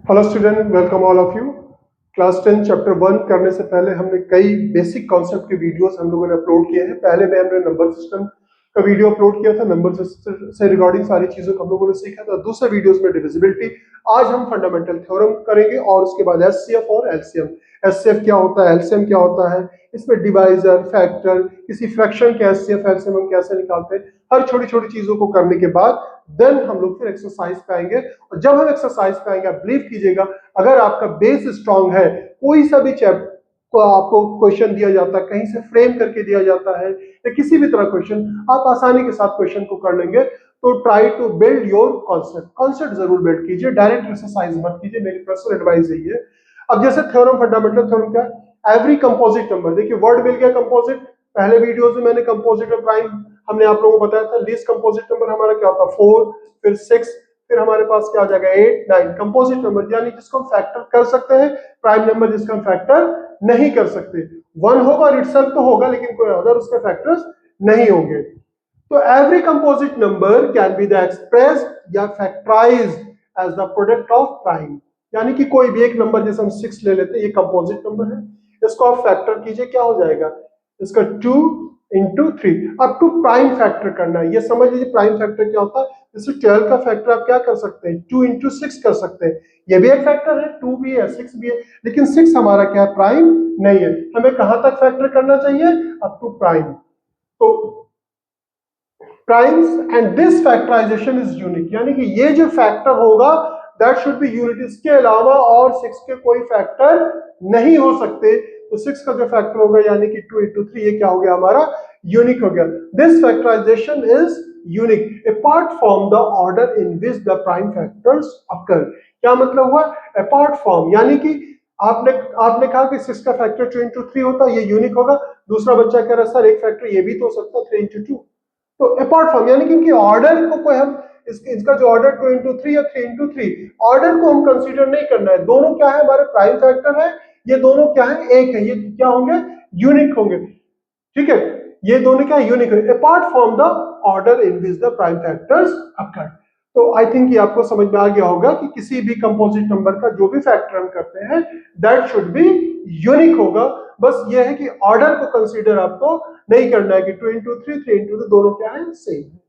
Hello student, welcome all of you. Class 10 chapter 1 करने से पहले हमने कई बेसिक कॉन्सेप्ट के वीडियोस हम लोगों ने अपलोड किए हैं। पहले में हमने नंबर सिस्टम का वीडियो अपलोड किया था, नंबर सिस्टम से रिगार्डिंग सारी चीजों को हम लोगों ने सीखा था। दूसरे वीडियोस में डिविजिबिलिटी, आज हम फंडामेंटल थ्योरम करेंगे और उसके बाद एचसीएफ और एलसीएम। एचसीएफ क्या होता है, एलसीएम क्या होता है, इसमें डिवाइजर, फैक्टर, किसी फ्रैक्शन के एचसीएफ एलसीएम हम कैसे निकालते हैं, हर छोटी छोटी चीजों को करने के बाद देन हम लोग फिर एक्सरसाइज पे आएंगे। और जब हम एक्सरसाइज पे आएंगे, आप बिलीव कीजिएगा, अगर आपका बेस स्ट्रांग है, कोई सा भी चैप्टर को आपको क्वेश्चन दिया जाता है, कहीं से फ्रेम करके दिया जाता है या किसी भी तरह क्वेश्चन, आप आसानी के साथ क्वेश्चन को कर लेंगे। तो try to build your concept, concept जरूर बिल्ड कीजिए, डायरेक्ट एक्सरसाइज मत कीजिए, मेरी पर्सनल एडवाइस यही है। अब जैसे थ्योरम, फंडामेंटल थ्योरम क्या है, एवरी कंपोजिट नंबर, देखिए वर्ड मिल गया कंपोजिट। पहले वीडियोस में मैंने कंपोजिट और प्राइम हमने आप लोगों को बताया था। लीस्ट कंपोजिट नंबर हमारा क्या होता है, 4, फिर 6, फिर हमारे पास क्या आ जाएगा 8, 9। कंपोजिट नंबर यानी जिसको हम फैक्टर कर सकते हैं, प्राइम नंबर जिसका हम फैक्टर नहीं कर सकते। 1 होगा और इटसेल्फ तो होगा, लेकिन कोई अदर उसके फैक्टर्स नहीं होंगे। तो every composite number can be the expressed या factorized as the product of prime. यानी कि कोई भी एक नंबर, जैसे हम 6 ले लेते हैं, ये कंपोजिट नंबर है, इसको आप फैक्टर कीजिए, क्या हो जाएगा, इसका 2 into 3 up to prime factor करना है। ये समझ लीजिए प्राइम फैक्टर क्या होता है। जैसे 12 का फैक्टर आप क्या कर सकते हैं, 2 इंटू 6 कर सकते हैं। ये भी एक फैक्टर है, 2 भी है, 6 भी है, लेकिन 6 हमारा क्या है, प्राइम नहीं है। हमें कहां तक फैक्टर करना चाहिए, अप टू प्राइम। तो primes and this factorisation is unique, यानी कि ये जो फैक्टर होगा दैट शुड बी यूनिक। इसके अलावा और 6 के कोई फैक्टर नहीं हो सकते। तो 6 का जो फैक्टर होगा यानी कि 2 इंटू 3, ये क्या हो गया हमारा, यूनिक हो गया। This factorisation is unique apart from the order in which the prime factors occur. क्या मतलब हुआ, अपार्ट फ्रॉम, यानी कि आपने आपने कहा कि 6 का फैक्टर 2 इंटू 3 होता है, ये यूनिक होगा। दूसरा बच्चा कह रहा है सर एक फैक्टर ये भी तो हो सकता है 3 इंटू 2। तो अपार्ट फ्रॉम यानी कि इनकी ऑर्डर को कोई हम इसका जो ऑर्डर 2 इंटू 3 या 3 इंटू 3, ऑर्डर को हम कंसीडर नहीं करना है। दोनों क्या है, हमारे प्राइम फैक्टर है, ये दोनों क्या है, एक है, ये क्या होंगे, यूनिक होंगे। ठीक है, ये दोनों क्या यूनिक है apart from the order in which the prime factors occur. तो आई थिंक ये आपको समझ में आ गया होगा कि किसी भी कंपोजिट नंबर का जो भी फैक्टर हम करते हैं दैट शुड बी यूनिक होगा। बस ये है कि ऑर्डर को कंसीडर आपको नहीं करना है कि 2 इंटू 3, 3 इंटू 2 दोनों क्या है, सेम है।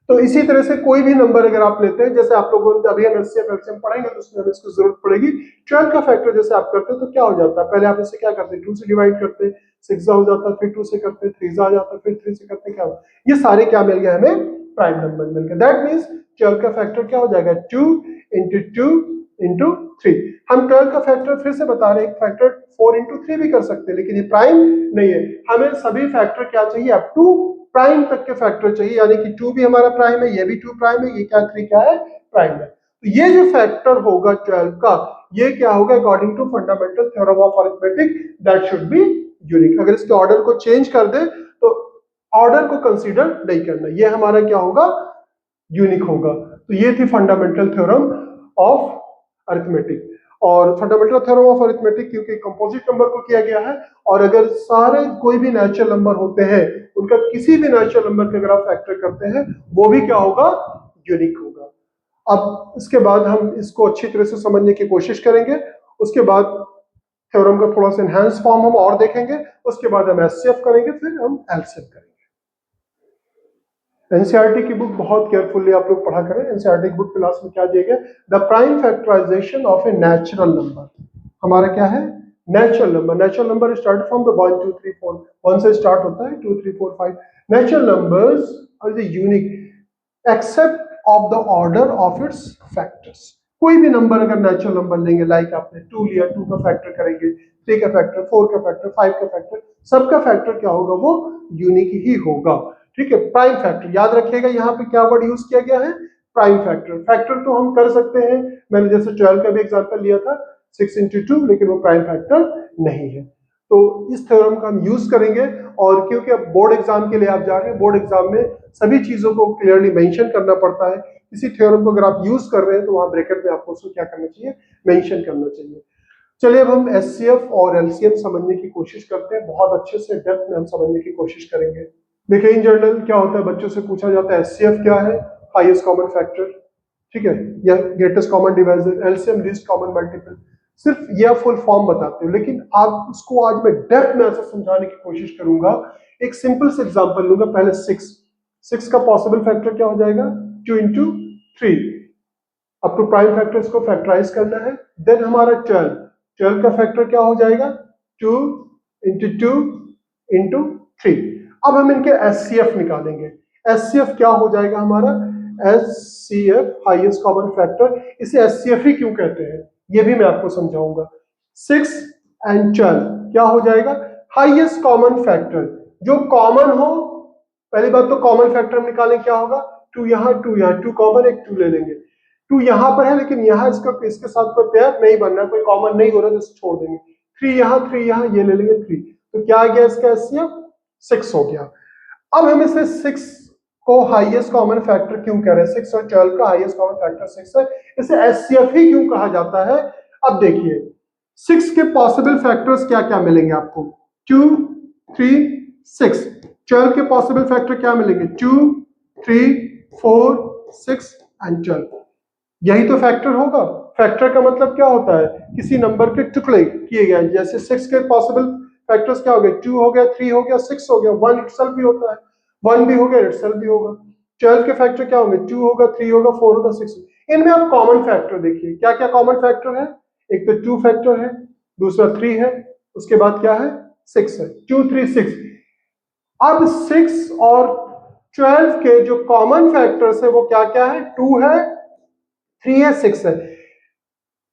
तो इसी तरह से कोई भी नंबर अगर आप लेते हैं, जैसे आप लोगों ने अभी हम एचसीएफ एलसीएम पढ़ेंगे तो उसमें हमें इसकी जरूरत पड़ेगी। 12 का फैक्टर जैसे आप करते हैं तो क्या हो जाता है, पहले आप इसे क्या करते हैं, 2 से डिवाइड करते हैं, 6 हो जाता है, फिर 2 से करते हैं, 3 आ जाता है, फिर 3 से करते हैं, क्या होता है, ये सारे क्या मिल गए हमें, प्राइम नंबर मिल गए। दैट मींस 12 का फैक्टर क्या हो जाएगा, 2 इंटू 2 इंटू 3। हम 12 का फैक्टर फिर से बता रहे हैं, फैक्टर 4 इंटू 3 भी कर सकते हैं, लेकिन ये प्राइम नहीं है। हमें सभी फैक्टर क्या चाहिए, अप टू प्राइम तक के फैक्टर चाहिए, यानी कि 2 भी हमारा प्राइम है, ये भी 2 प्राइम है, ये क्या 3 क्या है, प्राइम है। तो ये जो फैक्टर होगा 12 का, ये क्या होगा, according to fundamental theorem of arithmetic, that should be unique. अगर इसके ऑर्डर को चेंज कर दे तो ऑर्डर को कंसीडर नहीं करना, ये हमारा क्या होगा, यूनिक होगा। तो ये थी फंडामेंटल थ्योरम ऑफ अरिथमेटिक। और फंडामेंटल थ्योरम ऑफ अरिथमेटिक क्योंकि कंपोजिट नंबर को किया गया है, और अगर सारे कोई भी नेचुरल नंबर होते हैं, उनका किसी भी नेचुरल नंबर के अगर आप फैक्टर करते हैं, वो भी क्या होगा, यूनिक होगा। अब इसके बाद हम इसको अच्छी तरह से समझने की कोशिश करेंगे। उसके बाद थ्योरम का थोड़ा सा एनहांस फॉर्म हम और देखेंगे। उसके बाद हम एचसीएफ करेंगे, फिर हम एलसीएफ करेंगे। एनसीईआरटी की बुक बहुत केयरफुली आप लोग पढ़ा करें। एनसीईआरटी की बुक क्लास में क्या दिया गया, the prime factorisation of a natural number. हमारा क्या है, natural number. Natural number start from the 1 2 3 4, 1 से स्टार्ट होता है, 2 3 4 5। Natural numbers are the unique except of the order of its factors. कोई भी नंबर अगर नेचुरल नंबर लेंगे, लाइक आपने 2 लिया, 2 का फैक्टर करेंगे, 3 का फैक्टर, 4 का फैक्टर, 5 का फैक्टर, सबका फैक्टर क्या होगा, वो यूनिक ही होगा। ठीक है, प्राइम फैक्टर याद रखिएगा, यहाँ पे क्या वर्ड यूज किया गया है, प्राइम फैक्टर। फैक्टर तो हम कर सकते हैं, मैंने जैसे 12 का भी एग्जांपल लिया था, 6 इंटू 2, लेकिन वो प्राइम फैक्टर नहीं है। तो इस थ्योरम का हम यूज करेंगे। और क्योंकि अब बोर्ड एग्जाम के लिए आप जा रहे हैं, बोर्ड एग्जाम में सभी चीजों को क्लियरली मेंशन करना पड़ता है। किसी थ्योरम को अगर आप यूज कर रहे हैं तो वहां ब्रैकेट में आपको उसको क्या करना चाहिए, मेंशन करना चाहिए। चलिए अब हम एचसीएफ और एलसीएम समझने की कोशिश करते हैं, बहुत अच्छे से डेप्थ में हम समझने की कोशिश करेंगे। देखिए इन जनरल क्या होता है, बच्चों से पूछा जाता है एचसीएफ क्या है, हाईएस्ट कॉमन फैक्टर। ठीक है, या greatest common divisor, LCM, least common multiple, सिर्फ यह फुल फॉर्म बताते हैं। लेकिन आप उसको आज मैं डेप्थ में ऐसा समझाने की कोशिश करूंगा। एक सिंपल से एग्जांपल लूंगा। पहले 6 का पॉसिबल फैक्टर क्या हो जाएगा, 2 into 3, up to prime factors को फैक्टराइज करना है। देन हमारा 12 का फैक्टर क्या हो जाएगा, 2 इंटू 2 इंटू 3। अब हम इनके एचसीएफ निकालेंगे। एचसीएफ क्या हो जाएगा हमारा, एचसीएफ हाईएस्ट कॉमन फैक्टर। इसे एचसीएफ ही क्यों कहते हैं ये भी मैं आपको समझाऊंगा। 6 एंड 12 क्या हो जाएगा, हाईएस्ट कॉमन फैक्टर, जो कॉमन हो। पहली बात तो कॉमन फैक्टर हम निकालें, क्या होगा, 2 यहाँ 2 यहाँ, 2 कॉमन, एक 2 ले लेंगे। 2 यहाँ पर है लेकिन यहाँ इसके साथ कोई पेयर नहीं बनना, कोई कॉमन नहीं हो रहा तो इसे छोड़ देंगे। 3 यहाँ, ये ले लेंगे 3। तो क्या आ गया इसका एचसीएफ, 6 हो गया। अब हम इसे 6 को हाईएस्ट कॉमन फैक्टर क्यों कह रहे हैं, 6 और 12 का हाईएस्ट कॉमन फैक्टर 6 है, इसे एचसीएफ ही क्यों कहा जाता है। अब देखिए 6 के पॉसिबल फैक्टर्स क्या क्या मिलेंगे आपको, 2 3 6। 12 के पॉसिबल फैक्टर क्या मिलेंगे, 2 3 4 6 एंड 12। यही तो फैक्टर होगा। फैक्टर का मतलब क्या होता है, किसी नंबर के टुकड़े किए गए। जैसे 6 के पॉसिबल फैक्टर्स क्या हो गए, 2 हो गया, 3 हो गया, 6 हो गया, 1 इटसेल्फ भी होता है, 1 भी हो गया, इटसेल्फ भी होगा। 12 के फैक्टर क्या होंगे, 2 होगा, 3 होगा, 4 होगा, 6। इनमें आप कॉमन फैक्टर देखिए, क्या क्या कॉमन फैक्टर है। एक तो 2 फैक्टर है, दूसरा 3 है, उसके बाद क्या है, 6 है। 2 3 6। अब 6 और 12 के जो कॉमन फैक्टर्स है वो क्या क्या है, 2 है, 3 है, 6 है।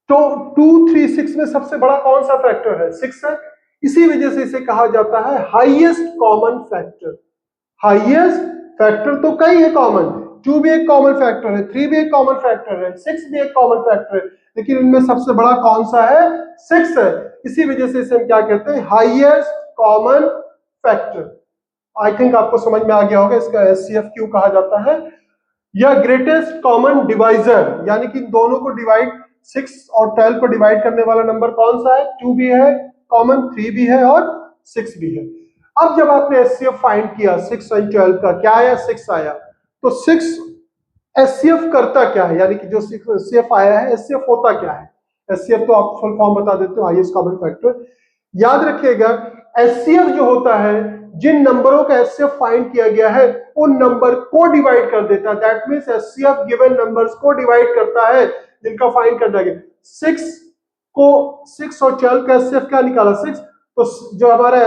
तो 2 3 6 में सबसे बड़ा कौन सा फैक्टर है, 6 है। इसी वजह से इसे कहा जाता है highest common factor. Highest factor तो कई है कॉमन, 2 भी एक कॉमन फैक्टर है, 3 भी एक कॉमन फैक्टर है, 6 भी एक कॉमन फैक्टर है, लेकिन इनमें सबसे बड़ा कौन सा है, 6 है। इसी वजह से इसे हम क्या कहते हैं, highest common factor. I think आपको समझ में आ गया होगा इसका एचसीएफ क्यों कहा जाता है। या ग्रेटेस्ट कॉमन डिवाइजर, यानी कि दोनों को डिवाइड, 6 और 12 को डिवाइड करने वाला नंबर कौन सा है, 2 भी है कॉमन, 3 भी है और 6 भी है। अब जब आपने एचसीएफ फाइंड किया 6 और 12 का, क्या आया, 6 आया। तो 6 एचसीएफ करता क्या है, यानी कि जो एचसीएफ आया है, एचसीएफ होता क्या है। एचसीएफ तो आप फुल फॉर्म बता देते हो, हाईएस्ट कॉमन फैक्टर। याद रखिएगा एचसीएफ जो होता है, जिन नंबरों का एचसीएफ फाइंड किया गया है उन नंबर को डिवाइड कर देता है। That means HCF given numbers को डिवाइड करता है जिनका फाइंड करना है। 6 और 12 का एचसीएफ क्या निकाला, 6। तो जो हमारा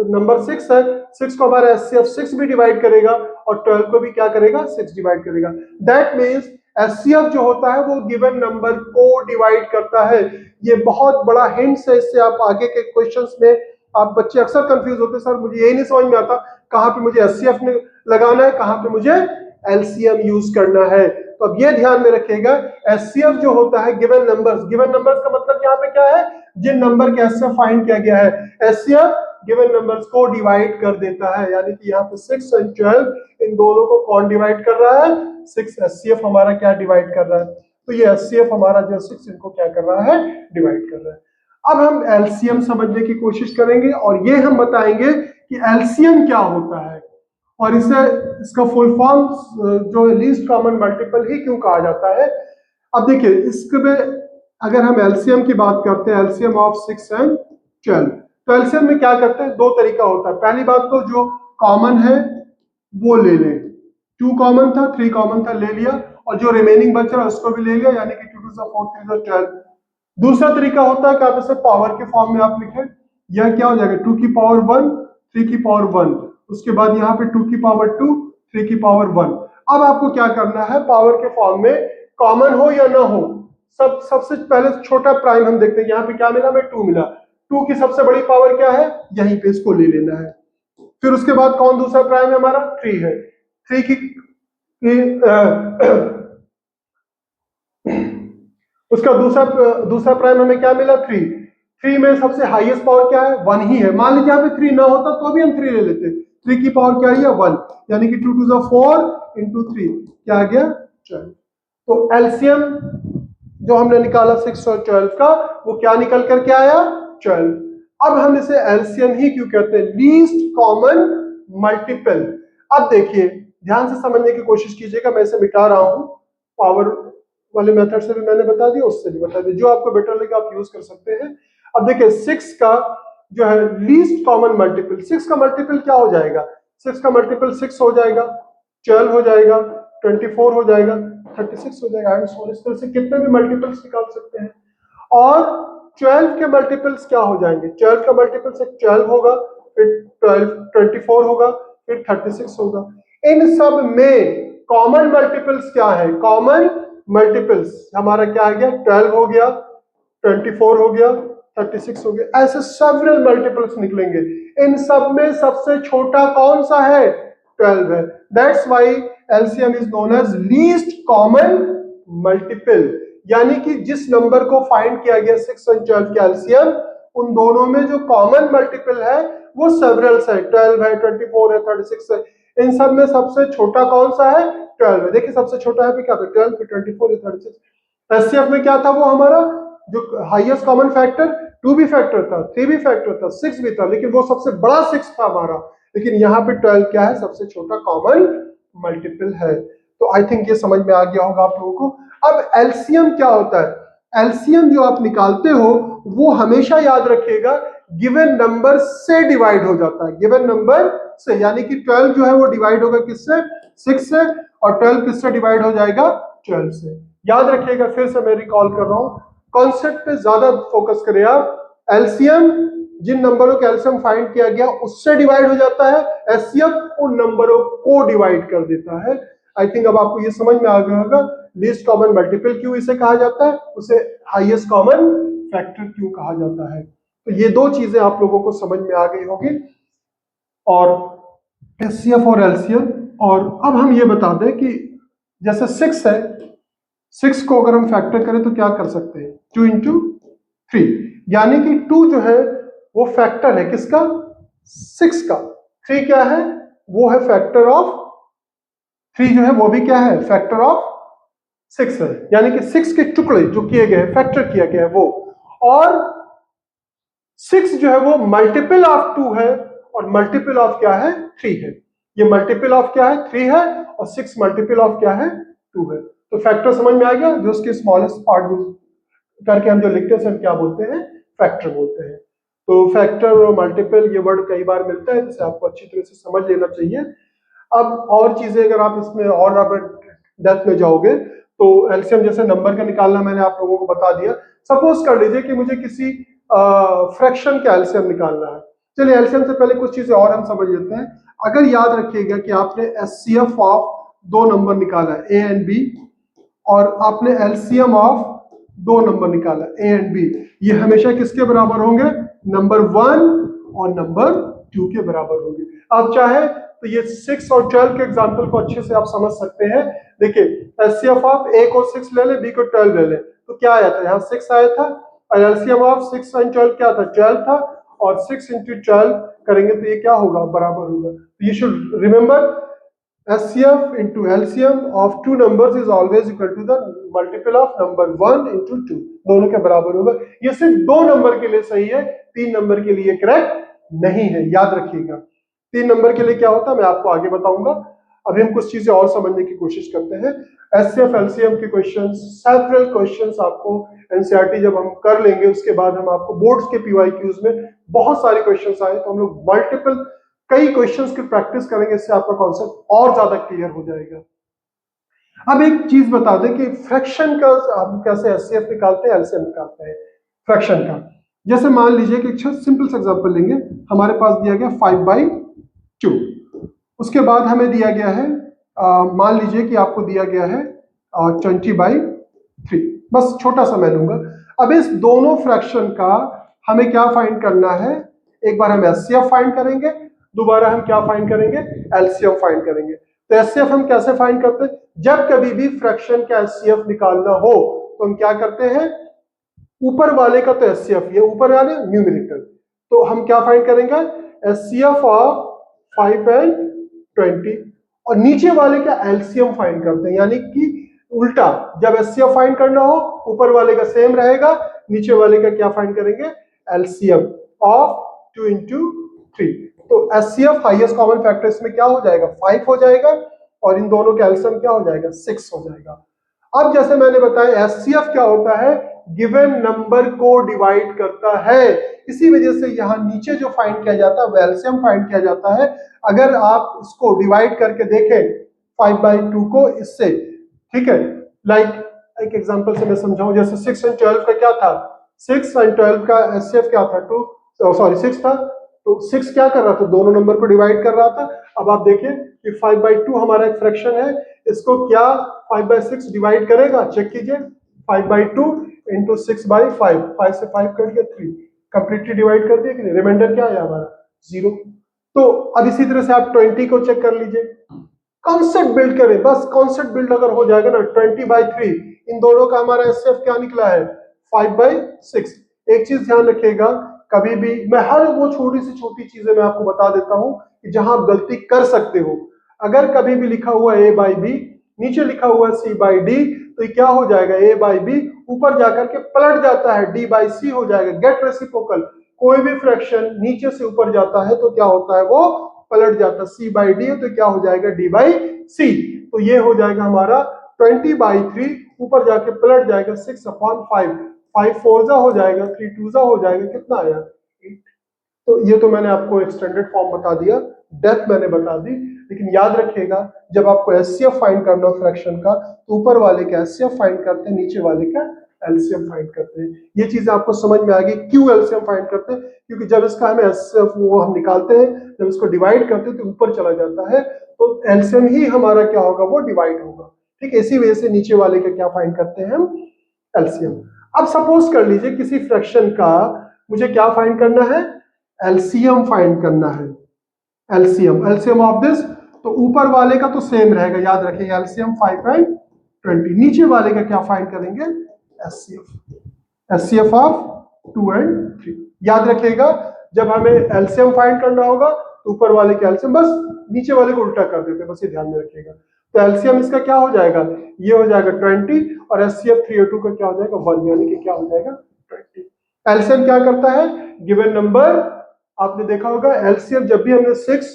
नंबर 6 है, 6 को हमारा एचसीएफ 6 भी डिवाइड करेगा और 12 को भी क्या करेगा, 6 डिवाइड करेगा। दैट मींस एचसीएफ जो होता है वो गिवन नंबर को डिवाइड करता है। ये बहुत बड़ा हिंट है, इससे आप आगे के क्वेश्चंस में, आप बच्चे अक्सर कंफ्यूज होते हैं, सर मुझे यही नहीं समझ में आता कहां पे मुझे एचसीएफ लगाना है, कहां पे मुझे एलसीएम यूज करना है। तो अब ये ध्यान में रखिएगा, एचसीएफ जो होता है गिवन नंबर्स, गिवन नंबर्स का मतलब यहाँ पे क्या है, जिन नंबर के एचसीएफ फाइंड किया गया है, एचसीएफ गिवन नंबर्स को डिवाइड कर देता है। यानी कि यहाँ पे 6 और 12 इन दोनों को कौन डिवाइड कर रहा है, 6 एचसीएफ हमारा क्या डिवाइड कर रहा है। तो ये एचसीएफ हमारा जो 6 इनको क्या कर रहा है, डिवाइड कर रहा है। अब हम एलसीएम समझने की कोशिश करेंगे और ये हम बताएंगे कि एलसीएम क्या होता है और इसका फुल फॉर्म जो लीस्ट कॉमन मल्टीपल ही क्यों कहा जाता है। अब देखिए इसके अगर हम एलसीएम की बात करते हैं, एलसीएम ऑफ 6 एंड 12, तो एलसीएम में क्या करते हैं, दो तरीका होता है। पहली बात तो जो कॉमन है वो ले लें, 2 कॉमन था, 3 कॉमन था, ले लिया, और जो रिमेनिंग बच रहा है उसको भी ले लिया, यानी कि 2 टू द 4 3 टू 12। दूसरा तरीका होता है कि आप इसे पावर के फॉर्म में आप लिखें, यह क्या हो जाएगा, 2 की पावर 1 3 की पावर 1, उसके बाद यहाँ पे 2 की पावर 2 3 की पावर 1। अब आपको क्या करना है, पावर के फॉर्म में कॉमन हो या ना हो, सबसे पहले छोटा प्राइम हम देखते हैं, यहाँ पे क्या मिला, हमें 2 मिला, 2 की सबसे बड़ी पावर क्या है, यहीं पे इसको ले लेना है। फिर उसके बाद कौन दूसरा प्राइम है हमारा, 3 है, 3 की उसका दूसरा प्राइम हमें क्या मिला, 3 में सबसे हाईएस्ट पावर क्या है, 1 ही है। मान लीजिए यहाँ पे 3 ना होता तो भी हम 3 ले लेते, 3 की पावर क्या है, 1, यानी कि 2 टू द 4 इंटू 3 क्या आ गया, 12। तो एलसीएम जो हमने निकाला 6 और 12 का, वो क्या निकल करके आया, 12। अब हम इसे एलसीएम ही क्यों कहते हैं, लीस्ट कॉमन मल्टीपल। अब देखिए ध्यान से समझने की कोशिश कीजिएगा, मैं इसे मिटा रहा हूं पावर वाले मेथड से भी मैंने बता दिया, उससे भी बता दिया, जो आपको बेटर लगे आप यूज कर सकते हैं। अब देखिए 6 का जो है लीस्ट कॉमन मल्टीपल, 6 का मल्टीपल क्या हो जाएगा, 6 का मल्टीपल 6 हो जाएगा, 12 हो जाएगा, 24 हो जाएगा, 36 हो जाएगा, एंड सो इस तरह से कितने भी मल्टीपल्स निकाल सकते हैं। और 12 के मल्टीपल्स क्या हो जाएंगे, 12 का मल्टीपल से 12 होगा, फिर 12 24 होगा, फिर 36 होगा। इन सब में कॉमन मल्टीपल्स क्या है, कॉमन मल्टीपल्स हमारा क्या आ गया, 12 हो गया, 24 हो गया, 36 हो गया, ऐसे सेवरल मल्टीपल्स निकलेंगे। इन सब में सबसे छोटा कौन सा है, 12 है। That's why LCM is known as least common multiple, यानी कि जिस नंबर को फाइंड किया गया 6 और 12 के एलसीएम, उन दोनों में जो कॉमन मल्टीपल है वो सेवरल्स है, 12 है, 24 है, 36 है। इन सब में सबसे छोटा कौन सा है, 12 है। देखिए सबसे छोटा है क्या था, 12, फिर 24, फिर 36। एचसीएफ में क्या था वो हमारा जो हाईएस्ट कॉमन फैक्टर, 2 भी फैक्टर था, 3 भी फैक्टर था, 6 भी था, लेकिन वो सबसे बड़ा 6 था हमारा। लेकिन यहाँ पे 12 क्या है, सबसे छोटा कॉमन मल्टीपल है। तो आई थिंक ये समझ में आ गया होगा आप लोगों को। अब एलसीएम क्या होता है, एलसीएम जो आप निकालते हो वो हमेशा याद रखिएगा गिवन नंबर से डिवाइड हो जाता है, गिवन नंबर से, यानी कि 12 जो है वो डिवाइड होगा किससे, 6 से, और 12 किससे डिवाइड हो जाएगा, 12 से। याद रखिएगा, फिर से मैं रिकॉल कर रहा हूं, कॉन्सेप्ट पे ज्यादा फोकस करें आप। एलसीएम जिन नंबरों का एलसीएम फाइंड किया गया उससे डिवाइड हो जाता है, एचसीएफ उन नंबरों को डिवाइड कर देता है। आई थिंक अब आपको ये समझ में आ गया होगा लीस्ट कॉमन मल्टीपल क्यों इसे कहा जाता है, उसे हाईएस्ट कॉमन फैक्टर क्यों कहा जाता है। तो ये दो चीजें आप लोगों को समझ में आ गई होगी, और एचसीएफ और एलसीएम। और अब हम ये बता दें कि जैसे 6 है, 6 को अगर हम फैक्टर करें तो क्या कर सकते हैं, 2 इंटू 3, यानी कि 2 जो है वो फैक्टर है किसका, 6 का। 3 क्या है, वो है फैक्टर ऑफ 3, जो है वो भी क्या है, फैक्टर ऑफ 6 है, यानी कि 6 के टुकड़े जो किए गए, फैक्टर किया गया है वो। और 6 जो है वो मल्टीपल ऑफ 2 है, और मल्टीपल ऑफ क्या है, 3 है। ये मल्टीपल ऑफ क्या है, 3 है, और 6 मल्टीपल ऑफ क्या है, 2 है। तो फैक्टर समझ में आ गया, जो उसके स्मॉलेस्ट पार्ट करके हम जो लिखते हैं क्या बोलते हैं, फैक्टर बोलते हैं। तो फैक्टर और मल्टीपल ये वर्ड कई बार मिलता है, जिसे आपको अच्छी तरह से समझ लेना चाहिए। अब और चीजें अगर आप इसमें और आप डेप्थ में जाओगे तो एलसीएम जैसे नंबर का निकालना मैंने आप लोगों को बता दिया। सपोज कर लीजिए कि मुझे किसी फ्रैक्शन का एलसीएम निकालना है। चलिए एलसीएम से पहले कुछ चीजें और हम समझ लेते हैं। अगर याद रखिएगा कि आपने एचसीएफ ऑफ 2 नंबर निकाला है, ए एंड बी, और आपने एलसीएम ऑफ 2 नंबर निकाला ए एंड बी, ये हमेशा किसके बराबर होंगे, नंबर 1 और नंबर 2 के बराबर होंगे। आप चाहे तो ये 6 और 12 के एग्जांपल को अच्छे से आप समझ सकते हैं। देखिए एचसीएफ ऑफ ए को 6 ले ले, बी को 12 ले ले, तो क्या आया था, यहाँ 6 आया था, और एलसीएम ऑफ 6 एंड 12 क्या था, 12 था, और 6 इंटू 12 करेंगे तो ये क्या होगा, बराबर होगा। तो you should remember HCF into LCM of 2 numbers is always equal to the multiple of number 1 into 2, दोनों के बराबर होगा। ये सिर्फ 2 नंबर के लिए सही है, 3 नंबर के लिए करेक्ट नहीं है, याद रखिएगा। 3 नंबर के लिए क्या होता है मैं आपको आगे बताऊंगा। अभी हम कुछ चीजें और समझने की कोशिश करते हैं। HCF LCM के क्वेश्चंस, सेवरल क्वेश्चंस आपको एनसीईआरटी जब हम कर लेंगे उसके बाद हम आपको बोर्ड्स के पीवाईक्यूज में बहुत सारे क्वेश्चंस आए तो हम लोग मल्टीपल कई क्वेश्चंस की प्रैक्टिस करेंगे, इससे आपका कॉन्सेप्ट और ज्यादा क्लियर हो जाएगा। अब एक चीज बता दें कि फ्रैक्शन का हम कैसे एचसीएफ निकालते हैं, एलसीएम निकालते हैं फ्रैक्शन का। जैसे मान लीजिए कि एक सिंपल सा एग्जांपल लेंगे, हमारे पास दिया गया 5/2, उसके बाद हमें दिया गया है मान लीजिए कि आपको दिया गया है 20/3, बस छोटा सा मैं लूंगा। अब इस दोनों फ्रैक्शन का हमें क्या फाइंड करना है, एक बार हम एचसीएफ फाइंड करेंगे, दोबारा हम क्या फाइंड करेंगे, एलसीएम फाइंड करेंगे। तो एचसीएफ हम कैसे फाइंड करते हैं, जब कभी भी फ्रैक्शन का एचसीएफ निकालना हो तो हम क्या करते हैं, ऊपर वाले का तो एचसीएफ, ये ऊपर वाले न्यूमेरिकल, तो हम क्या फाइंड करेंगे, एचसीएफ ऑफ 5 and 20, और नीचे वाले का एलसीएम फाइंड करते हैं, यानी कि उल्टा, जब एचसीएफ फाइंड करना हो ऊपर वाले का सेम रहेगा, नीचे वाले का क्या फाइंड करेंगे, एलसीएम ऑफ 2 into 3। तो एचसीएफ हाईएस्ट कॉमन फैक्टर इसमें क्या हो जाएगा, 5 हो जाएगा, और इन दोनों का एलसीएम क्या हो जाएगा, 6 हो जाएगा। अब जैसे मैंने बताया एचसीएफ क्या होता है, गिवन नंबर को डिवाइड करता है। इसी वजह से यहां नीचे जो फाइंड किया जाता है वो एलसीएम फाइंड किया जाता है। अगर आप इसको डिवाइड करके देखें 5/2 को इससे, ठीक है, लाइक एक एग्जांपल से मैं समझाऊं, जैसे 6 और 12 का क्या था, 6 और 12 का एचसीएफ क्या था, 6 था, तो 6 क्या कर रहा था, दोनों नंबर को डिवाइड कर रहा था। अब आप देखें कि 5/2 हमारा एक फ्रैक्शन है, इसको क्या 5/6 डिवाइड करेगा, चेक कीजिए, 5/2 इंटू 6/5, 5 से 5 कट गया 3, कंप्लीटली डिवाइड कर दिया कि नहीं, रिमाइंडर क्या है हमारा 0। तो अब इसी तरह से आप 20 को चेक कर लीजिए, कॉन्सेप्ट बिल्ड करें, बस कॉन्सेप्ट बिल्ड अगर हो जाएगा ना, 20/3, इन दोनों का हमारा एचसीएफ क्या निकला है, 5/6। एक चीज ध्यान रखिएगा, कभी भी मैं हर वो छोटी से छोटी चीजें मैं आपको बता देता हूं कि जहां आप गलती कर सकते हो। अगर कभी भी लिखा हुआ a/b, नीचे लिखा हुआ c/d, तो ये क्या हो जाएगा, a/b ऊपर जाकर के पलट जाता है, d/c हो जाएगा। गेट रेसिप्रोकल, कोई भी फ्रैक्शन नीचे से ऊपर जाता है तो क्या होता है, वो पलट जाता है, c/d है तो क्या हो जाएगा, d/c। तो ये हो जाएगा हमारा 20/3, ऊपर जाके पलट जाएगा 6/5, 5 4 हो जाएगा, 3 2 हो जाएगा, कितना आया 8। तो ये तो मैंने आपको एक्सटेंडेड फॉर्म बता दिया, डेप्थ मैंने बता दी, लेकिन याद रखिएगा जब आपको एचसीएफ फाइंड करना हो फ्रैक्शन का, तो ऊपर वाले का एचसीएफ फाइंड करते हैं, नीचे वाले का एलसीएम फाइंड करते हैं। ये चीज आपको समझ में आ गई क्यों एलसीएम फाइंड करते हैं, क्योंकि जब इसका हमें एचसीएफ वो हम निकालते हैं, जब इसको डिवाइड करते हैं तो ऊपर चला जाता है, तो एलसीएम ही हमारा क्या होगा, वो डिवाइड होगा। ठीक है, इसी वजह से नीचे वाले का क्या फाइंड करते हैं हम, एलसीएम। अब सपोज कर लीजिए किसी फ्रैक्शन का मुझे क्या फाइंड करना है, एलसीएम फाइंड करना है, एलसीएम ऑफ दिस। तो ऊपर वाले का तो सेम रहेगा, याद रखिए एलसीएम 5 एंड 20, नीचे वाले का क्या फाइंड करेंगे, एचसीएफ ऑफ 2 एंड 3। याद रखिएगा जब हमें एलसीएम फाइंड करना होगा तो ऊपर वाले का एलसीएम, बस नीचे वाले को उल्टा कर देते हैं, बस ये ध्यान में रखिएगा। तो एलसीएम इसका क्या हो जाएगा, ये हो जाएगा 20, और एचसीएफ 3 और 2 का क्या हो जाएगा 1, यानी कि क्या हो जाएगा 20। एलसीएम क्या करता है, गिवन नंबर, आपने देखा होगा एलसीएम जब भी हमने 6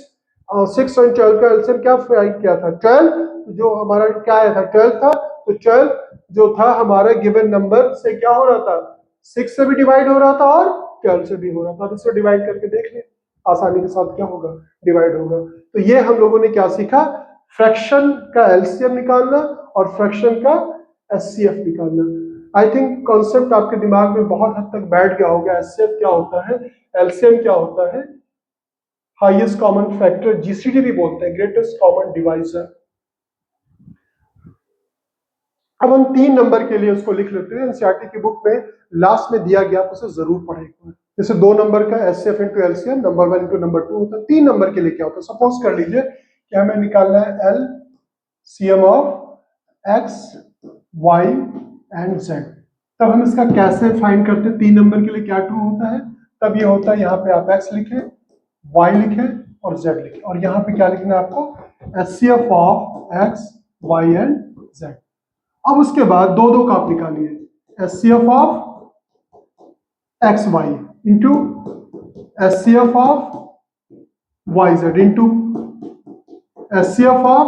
और 12 का एलसीएम क्या फाइंड किया था, 12, जो हमारा क्या आया था 12 था, तो 12 जो था हमारा गिवन नंबर से क्या हो रहा था, 6 से भी डिवाइड हो रहा था और 12 से भी हो रहा था। अब इससे डिवाइड करके देख लें, आसानी के साथ क्या होगा, डिवाइड होगा। तो ये हम लोगों ने क्या सीखा, फ्रैक्शन का एलसीएम निकालना और फ्रैक्शन का एचसीएफ निकालना। आई थिंक कॉन्सेप्ट आपके दिमाग में बहुत हद तक बैठ गया होगा, एचसीएफ क्या होता है, एलसीएम क्या होता है, हाईएस्ट कॉमन फैक्टर, जीसीडी भी बोलते हैं, ग्रेटेस्ट कॉमन डिवाइजर। अब हम 3 नंबर के लिए उसको लिख लेते हैं, एनसीईआरटी की बुक में लास्ट में दिया गया, उसे जरूर पढ़ेगा। जैसे 2 नंबर का HCF into LCM, number 1 into number 2 होता है। 3 नंबर के लिए क्या होता है, सपोज कर लीजिए कि हमें निकालना है LCM of X Y and Z. तब हम इसका कैसे फाइंड करते हैं, 3 नंबर के लिए क्या ट्रू होता है, तब ये होता है यहाँ पे आप एक्स लिखे, वाई लिखे और जेड लिखे, और यहाँ पे क्या लिखना है आपको, HCF of X Y and Z. अब उसके बाद 2 का आप निकालिए, HCF of X Y into HCF of Y Z into HCF of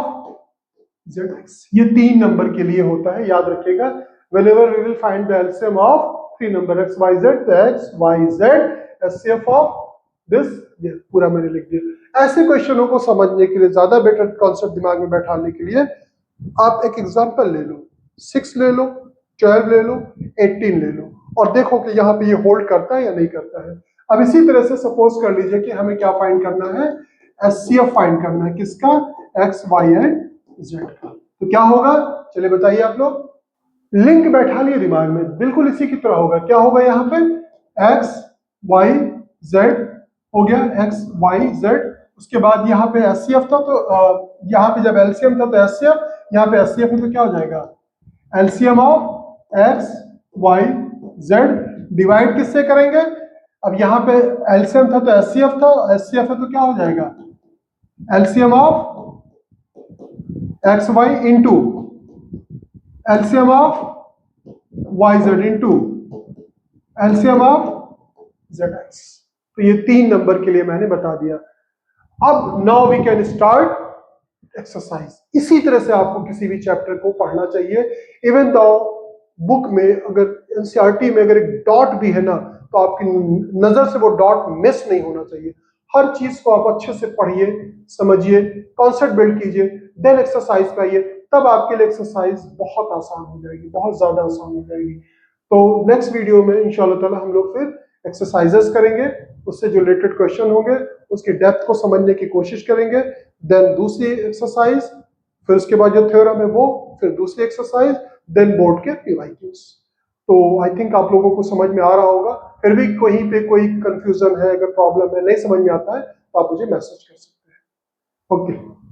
Z X. ये 3 नंबर के लिए होता है, याद रखिएगा। whenever we will find the LCM of 3 number x y z, तो x y z HCF of this, ये पूरा मैंने लिख दिया। ऐसे क्वेश्चनों को समझने के लिए, ज्यादा बेटर कॉन्सेप्ट दिमाग में बैठाने के लिए आप एक एग्जांपल ले लो, 6 ले लो, 12 ले लो, 18 ले लो, और देखो कि यहाँ पे ये होल्ड करता है या नहीं करता है। अब इसी तरह से सपोज कर लीजिए कि हमें क्या फाइंड करना है, एचसीएफ फाइंड करना है, किसका, एक्स वाई एंड जेड का। तो क्या होगा, चलिए बताइए आप लोग, लिंक बैठा लिए दिमाग में, बिल्कुल इसी की तरह होगा। क्या होगा यहाँ पे, एक्स वाई जेड हो गया, एक्स वाई जेड। उसके बाद यहाँ पे एचसीएफ था, तो यहाँ पे जब एलसीएम था तो एचसीएफ, यहाँ पे एचसीएफ है तो क्या हो जाएगा, LCM of X Y Z divide किससे करेंगे, अब यहाँ पे एलसीएम था तो एचसीएफ था, एचसीएफ है तो क्या हो जाएगा, LCM of X Y into LCM of Y Z into LCM of Z X. तो ये 3 नंबर के लिए मैंने बता दिया। अब now we can start exercise. इसी तरह से आपको किसी भी चैप्टर को पढ़ना चाहिए। इवन दो बुक में अगर एनसीईआरटी में अगर एक डॉट भी है ना, तो आपकी नजर से वो डॉट मिस नहीं होना चाहिए। हर चीज को आप अच्छे से पढ़िए, समझिए, कॉन्सेप्ट बिल्ड कीजिए, देन एक्सरसाइज पे आइए। तब आपके लिए एक्सरसाइज बहुत आसान हो जाएगी, बहुत ज्यादा आसान हो जाएगी। तो नेक्स्ट वीडियो में इंशाल्लाह ताला हम लोग फिर एक्सरसाइजेस करेंगे, उससे जो रिलेटेड क्वेश्चन होंगे उसकी डेप्थ को समझने की कोशिश करेंगे। देन दूसरी एक्सरसाइज, फिर उसके बाद जो थ्योरम है वो, फिर दूसरी एक्सरसाइज, देन बोर्ड के पीवाईक्यूज। तो आई थिंक आप लोगों को समझ में आ रहा होगा। फिर भी कहीं पे कोई कंफ्यूजन है, अगर प्रॉब्लम है, नहीं समझ में आता है, तो आप मुझे मैसेज कर सकते हैं। ओके।